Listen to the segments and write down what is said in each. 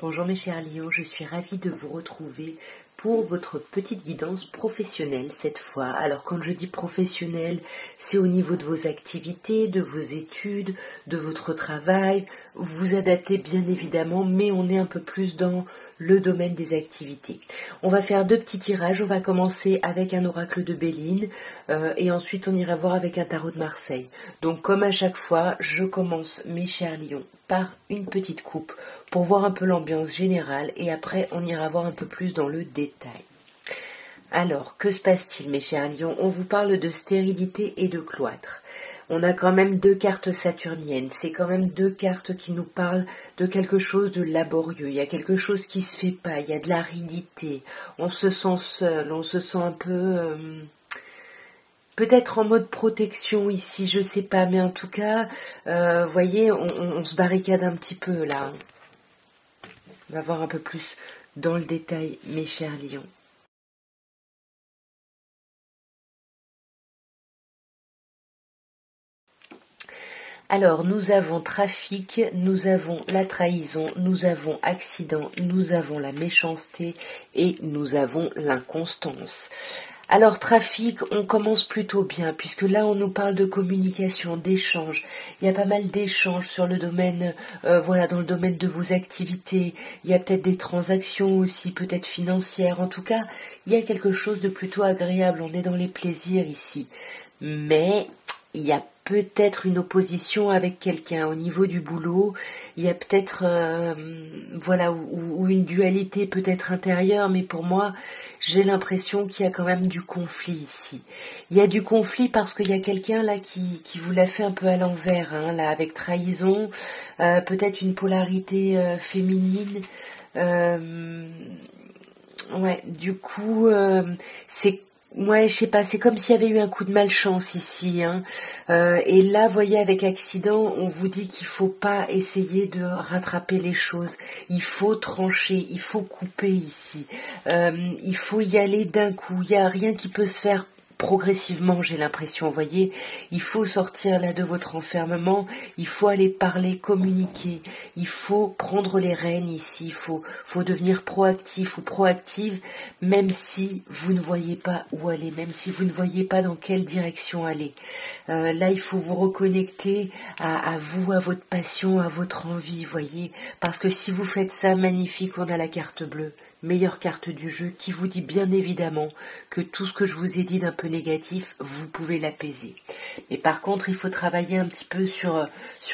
Bonjour mes chers lions, je suis ravie de vous retrouver pour votre petite guidance professionnelle cette fois. Alors quand je dis professionnelle, c'est au niveau de vos activités, de vos études, de votre travail. Vous adaptez bien évidemment, mais on est un peu plus dans le domaine des activités. On va faire deux petits tirages. On va commencer avec un oracle de Béline et ensuite on ira voir avec un tarot de Marseille. Donc comme à chaque fois, je commence mes chers lions par une petite coupe pour voir un peu l'ambiance générale et après on ira voir un peu plus dans le détail. Alors, que se passe-t-il mes chers lions? On vous parle de stérilité et de cloître. On a quand même deux cartes saturniennes, c'est quand même deux cartes qui nous parlent de quelque chose de laborieux, il y a quelque chose qui se fait pas, il y a de l'aridité, on se sent seul, on se sent un peu... peut-être en mode protection ici, je sais pas, mais en tout cas, voyez, on se barricade un petit peu là. On va voir un peu plus dans le détail, mes chers lions. Alors, nous avons trafic, nous avons la trahison, nous avons accident, nous avons la méchanceté et nous avons l'inconstance. Alors, trafic, on commence plutôt bien, puisque là, on nous parle de communication, d'échange. Il y a pas mal d'échanges sur le domaine, voilà, dans le domaine de vos activités. Il y a peut-être des transactions aussi, peut-être financières. En tout cas, il y a quelque chose de plutôt agréable. On est dans les plaisirs ici. Mais il y a peut-être une opposition avec quelqu'un au niveau du boulot, il y a peut-être voilà ou une dualité peut-être intérieure, mais pour moi j'ai l'impression qu'il y a quand même du conflit ici. Il y a du conflit parce qu'il y a quelqu'un là qui vous l'a fait un peu à l'envers, hein, là avec trahison, peut-être une polarité féminine. Ouais, du coup c'est ouais, je sais pas, c'est comme s'il y avait eu un coup de malchance ici, hein. Et là, voyez, avec accident, on vous dit qu'il faut pas essayer de rattraper les choses. Il faut trancher, il faut couper ici. Il faut y aller d'un coup. Il y a rien qui peut se faire progressivement, j'ai l'impression, vous voyez, il faut sortir là de votre enfermement, il faut aller parler, communiquer, il faut prendre les rênes ici, il faut devenir proactif ou proactive, même si vous ne voyez pas où aller, même si vous ne voyez pas dans quelle direction aller. Là, il faut vous reconnecter à vous, à votre passion, à votre envie, voyez, parce que si vous faites ça, magnifique, on a la carte bleue. Meilleure carte du jeu qui vous dit bien évidemment que tout ce que je vous ai dit d'un peu négatif, vous pouvez l'apaiser. Mais par contre, il faut travailler un petit peu sur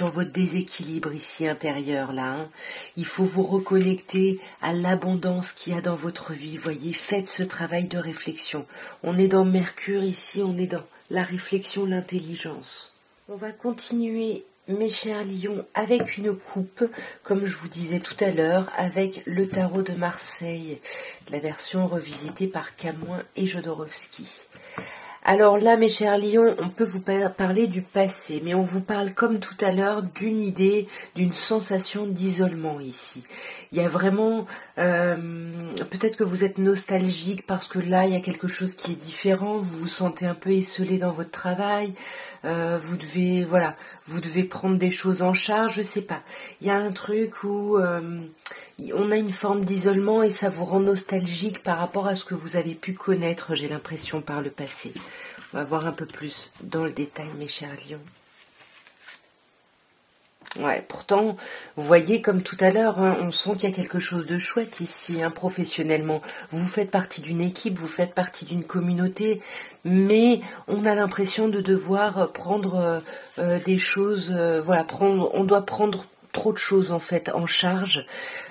votre déséquilibre ici intérieur là. Hein. Il faut vous reconnecter à l'abondance qu'il y a dans votre vie. Voyez, faites ce travail de réflexion. On est dans Mercure ici, on est dans la réflexion, l'intelligence. On va continuer mes chers lions, avec une coupe, comme je vous disais tout à l'heure, avec le tarot de Marseille, la version revisitée par Camoin et Jodorowsky. Alors là, mes chers lions, on peut vous parler du passé, mais on vous parle comme tout à l'heure d'une idée, d'une sensation d'isolement ici. Il y a vraiment, peut-être que vous êtes nostalgique parce que là, il y a quelque chose qui est différent, vous vous sentez un peu esselé dans votre travail, vous devez prendre des choses en charge, je sais pas. Il y a un truc où on a une forme d'isolement et ça vous rend nostalgique par rapport à ce que vous avez pu connaître, j'ai l'impression, par le passé. On va voir un peu plus dans le détail, mes chers lions. Ouais, pourtant, vous voyez, comme tout à l'heure, hein, on sent qu'il y a quelque chose de chouette ici, hein, professionnellement. Vous faites partie d'une équipe, vous faites partie d'une communauté, mais on a l'impression de devoir prendre des choses, on doit prendre trop de choses en fait en charge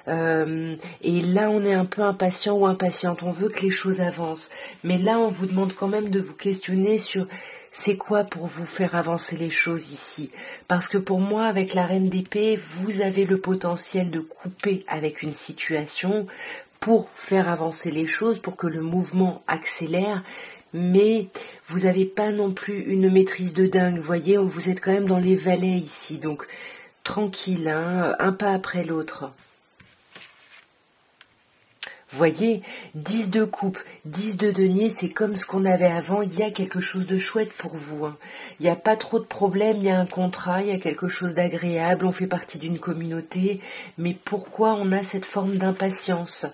et là on est un peu impatient ou impatiente, on veut que les choses avancent, mais là on vous demande quand même de vous questionner sur c'est quoi pour vous faire avancer les choses ici, parce que pour moi avec la reine d'épée vous avez le potentiel de couper avec une situation pour faire avancer les choses, pour que le mouvement accélère, mais vous n'avez pas non plus une maîtrise de dingue, vous voyez, vous êtes quand même dans les vallées ici, donc tranquille, hein, un pas après l'autre. Voyez, 10 de coupe, 10 de denier, c'est comme ce qu'on avait avant, il y a quelque chose de chouette pour vous. Hein. Il n'y a pas trop de problèmes, il y a un contrat, il y a quelque chose d'agréable, on fait partie d'une communauté, mais pourquoi on a cette forme d'impatience ?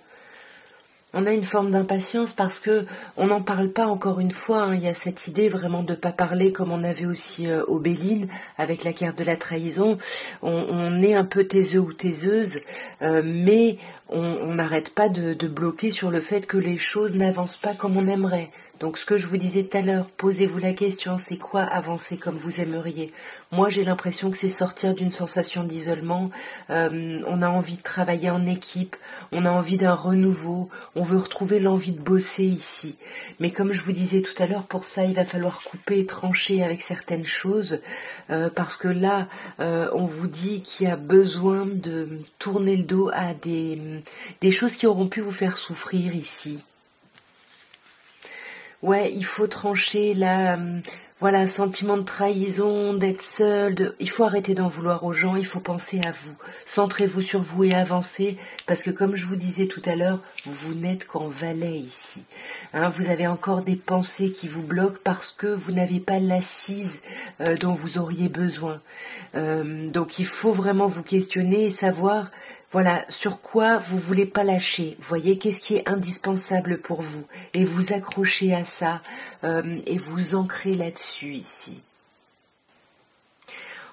On a une forme d'impatience parce que on n'en parle pas encore une fois. Hein. Il y a cette idée vraiment de pas parler comme on avait aussi au Béline avec la carte de la trahison. On est un peu taiseux ou taiseuse, mais on n'arrête pas de bloquer sur le fait que les choses n'avancent pas comme on aimerait. Donc ce que je vous disais tout à l'heure, posez-vous la question, c'est quoi avancer comme vous aimeriez ? Moi j'ai l'impression que c'est sortir d'une sensation d'isolement, on a envie de travailler en équipe, on a envie d'un renouveau, on veut retrouver l'envie de bosser ici. Mais comme je vous disais tout à l'heure, pour ça il va falloir couper et trancher avec certaines choses, parce que là on vous dit qu'il y a besoin de tourner le dos à des choses qui auront pu vous faire souffrir ici. Ouais, il faut trancher là, voilà, sentiment de trahison, d'être seul, il faut arrêter d'en vouloir aux gens, il faut penser à vous. Centrez-vous sur vous et avancez, parce que comme je vous disais tout à l'heure, vous n'êtes qu'en valet ici. Hein, vous avez encore des pensées qui vous bloquent parce que vous n'avez pas l'assise dont vous auriez besoin. Donc il faut vraiment vous questionner et savoir voilà, sur quoi vous voulez pas lâcher. Voyez qu'est-ce qui est indispensable pour vous et vous accrochez à ça et vous ancrez là-dessus ici.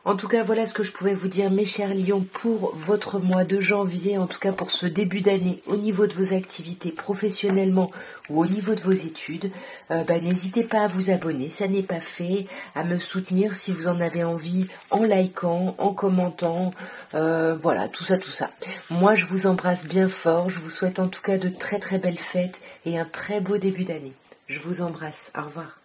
En tout cas, voilà ce que je pouvais vous dire, mes chers lions, pour votre mois de janvier, en tout cas pour ce début d'année, au niveau de vos activités professionnellement ou au niveau de vos études. N'hésitez pas à vous abonner, ça n'est pas fait, à me soutenir si vous en avez envie, en likant, en commentant, voilà, tout ça. Moi, je vous embrasse bien fort, je vous souhaite en tout cas de très très belles fêtes et un très beau début d'année. Je vous embrasse, au revoir.